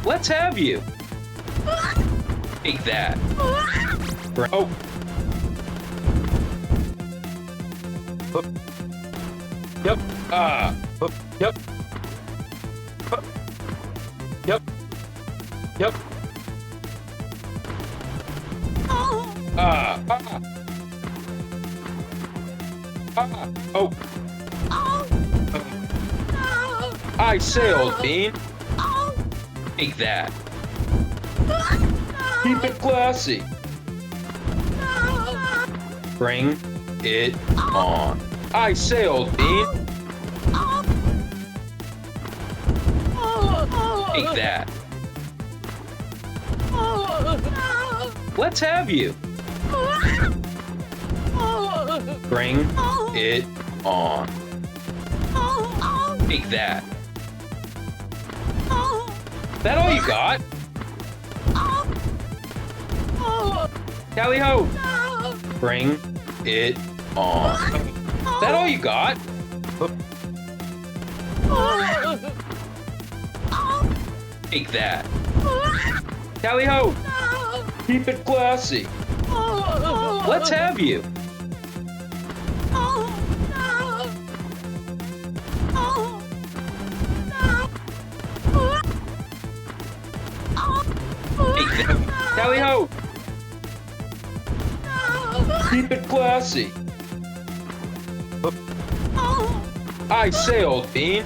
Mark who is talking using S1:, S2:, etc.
S1: Let's have you. Take that. Oh. Hup. Yep. Hup. Yep. Hup. Yep. Yep. Oh. I sailed, Bean. Take that. Keep it classy. Bring it on. I sailed, Bean. Take that. Let's have you. Bring it on. Take that. That all you got? Tally ho! Bring it on. That all you got? Take that. Tally ho! Keep it classy. Let's have you. Take that. Tally ho! Keep it classy. I sailed, Bean.